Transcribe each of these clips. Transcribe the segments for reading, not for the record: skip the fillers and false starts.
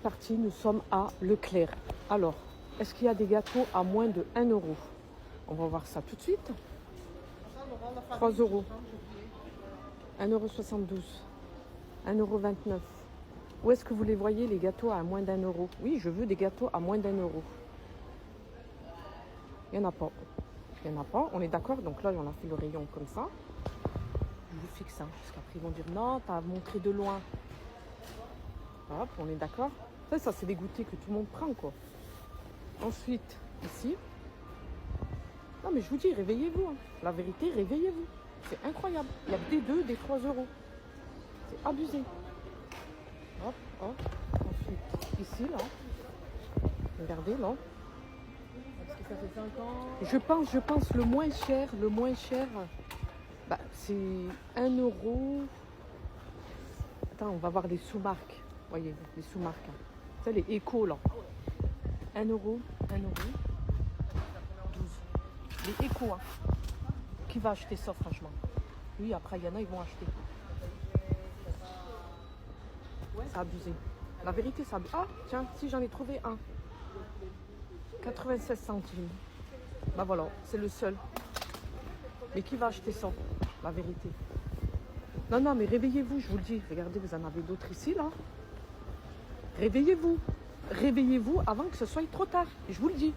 parti, nous sommes à Leclerc. Alors, est-ce qu'il y a des gâteaux à moins de 1 euro? On va voir ça tout de suite. 3 euros. 1,72 €. 1,29 €. Où est-ce que vous les voyez, les gâteaux à moins d'1 euro? Oui, je veux des gâteaux à moins d'1 euro. Il n'y en a pas. Il n'y en a pas, on est d'accord. Donc là, on a fait le rayon comme ça. Je vous fixe ça, parce qu'après, ils vont dire non, t'as montré de loin. Hop, on est d'accord. Ça c'est des goûters que tout le monde prend, quoi. Ensuite, ici. Non, mais je vous dis, réveillez-vous. Hein. La vérité, réveillez-vous. C'est incroyable. Il y a des 2, des 3 euros. C'est abusé. Hop, hop. Ensuite, ici, là. Regardez, là. Parce que ça fait 5 ans. Je pense, le moins cher, bah, c'est 1 euro. Attends, on va voir les sous-marques. Voyez, les sous-marques. Hein. Tu sais, les échos, là. 1 euro, 1 euro. 12. Les échos, hein. Qui va acheter ça, franchement? Oui, après, il y en a, ils vont acheter. C'est abusé. La vérité, c'est abusé. Ah, tiens, si j'en ai trouvé un. 96 centimes. Bah voilà, c'est le seul. Mais qui va acheter ça? La vérité. Non, non, mais réveillez-vous, je vous le dis. Regardez, vous en avez d'autres ici, là. Réveillez-vous. Réveillez-vous avant que ce soit trop tard. Je vous le dis.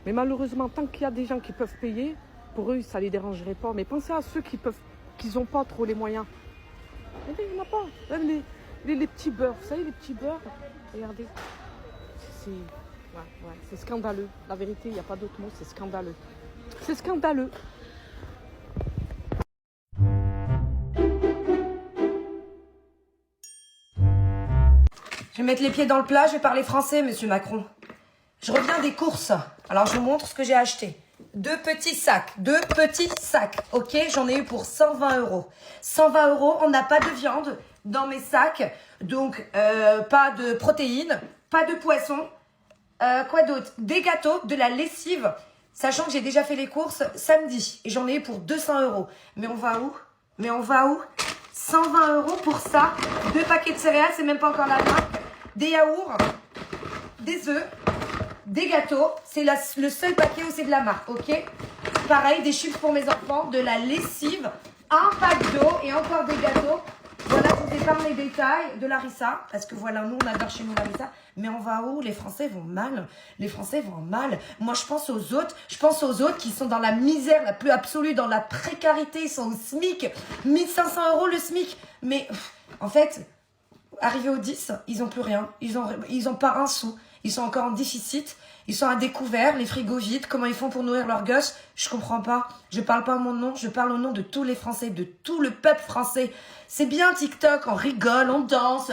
Mais malheureusement, tant qu'il y a des gens qui peuvent payer, pour eux, ça ne les dérangerait pas. Mais pensez à ceux qui n'ont pas trop les moyens. Regardez, il n'y en a pas. Même les petits beurres. Vous savez, les petits beurres. Regardez. C'est scandaleux. La vérité, il n'y a pas d'autre mot. C'est scandaleux. C'est scandaleux. Je vais mettre les pieds dans le plat, je vais parler français, monsieur Macron. Je reviens des courses. Alors, je vous montre ce que j'ai acheté. 2 petits sacs, ok? J'en ai eu pour 120 €. 120 €, on n'a pas de viande dans mes sacs, donc pas de protéines, pas de poisson. Quoi d'autre? Des gâteaux, de la lessive, sachant que j'ai déjà fait les courses samedi. Et j'en ai eu pour 200 €. Mais on va où? 120 € pour ça. 2 paquets de céréales, c'est même pas encore la marque. Des yaourts, des œufs, des gâteaux. C'est le seul paquet où c'est de la marque, ok? Pareil, des chips pour mes enfants, de la lessive, un pack d'eau et encore des gâteaux. Voilà, je vous épargne les détails de Larissa. Parce que voilà, nous, on adore chez nous Larissa. Mais on va où? Les Français vont mal. Les Français vont mal. Moi, je pense aux autres. Je pense aux autres qui sont dans la misère la plus absolue, dans la précarité. Ils sont au SMIC. 1500 € le SMIC. Mais, en fait, arrivés au 10, ils n'ont plus rien. Ils ont pas un sou. Ils sont encore en déficit. Ils sont à découvert, les frigos vides. Comment ils font pour nourrir leurs gosses? Je comprends pas. Je parle pas à mon nom. Je parle au nom de tous les Français, de tout le peuple français. C'est bien TikTok, on rigole, on danse,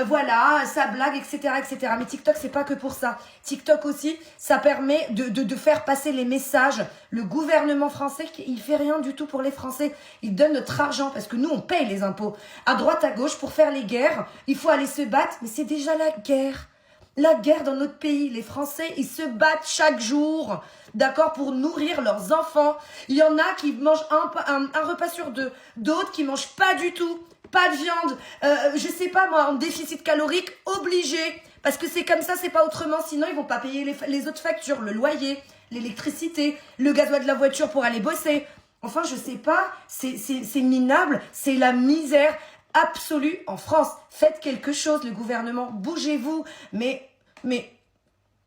voilà, ça blague, etc., etc. Mais TikTok, c'est pas que pour ça. TikTok aussi, ça permet de faire passer les messages. Le gouvernement français, il fait rien du tout pour les Français. Il donne notre argent parce que nous, on paye les impôts. À droite, à gauche, pour faire les guerres, il faut aller se battre. Mais c'est déjà la guerre. La guerre dans notre pays, les Français, ils se battent chaque jour, d'accord, pour nourrir leurs enfants. Il y en a qui mangent un repas sur 2, d'autres qui mangent pas du tout, pas de viande, je sais pas moi, en déficit calorique, obligé, parce que c'est comme ça, c'est pas autrement, sinon ils vont pas payer les autres factures, le loyer, l'électricité, le gasoil de la voiture pour aller bosser. Enfin, je sais pas, c'est minable, c'est la misère absolue en France. Faites quelque chose, le gouvernement, bougez-vous. Mais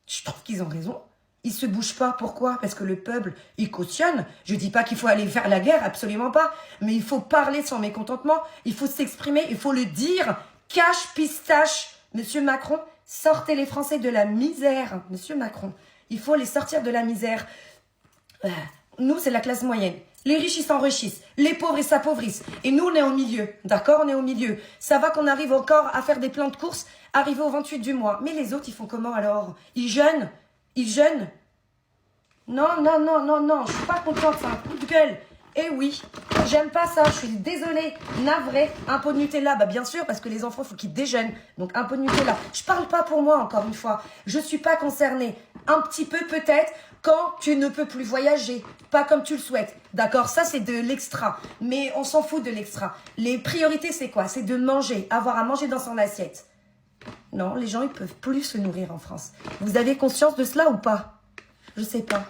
je trouve qu'ils ont raison. Ils se bougent pas. Pourquoi? Parce que le peuple, il cautionne. Je dis pas qu'il faut aller faire la guerre, absolument pas. Mais il faut parler de son mécontentement. Il faut s'exprimer, il faut le dire. Cache, pistache. Monsieur Macron, sortez les Français de la misère. Monsieur Macron, il faut les sortir de la misère. Nous, c'est la classe moyenne. Les riches, ils s'enrichissent. Les pauvres, ils s'appauvrissent. Et nous, on est au milieu. D'accord? On est au milieu. Ça va qu'on arrive encore à faire des plans de course, arriver au 28 du mois. Mais les autres, ils font comment alors? Ils jeûnent? Ils jeûnent? Non, non, non, non, non. Je suis pas contente, c'est un coup de gueule. Eh oui, j'aime pas ça. Je suis désolée. Navrée. Un pot de Nutella, bah bien sûr, parce que les enfants, il faut qu'ils déjeunent. Donc un pot de Nutella. Je parle pas pour moi, encore une fois. Je suis pas concernée. un petit peu peut-être quand tu ne peux plus voyager, pas comme tu le souhaites. D'accord, ça c'est de l'extra, mais on s'en fout de l'extra. Les priorités c'est quoi? C'est de manger, avoir à manger dans son assiette. Non, les gens ils peuvent plus se nourrir en France. Vous avez conscience de cela ou pas? Je sais pas.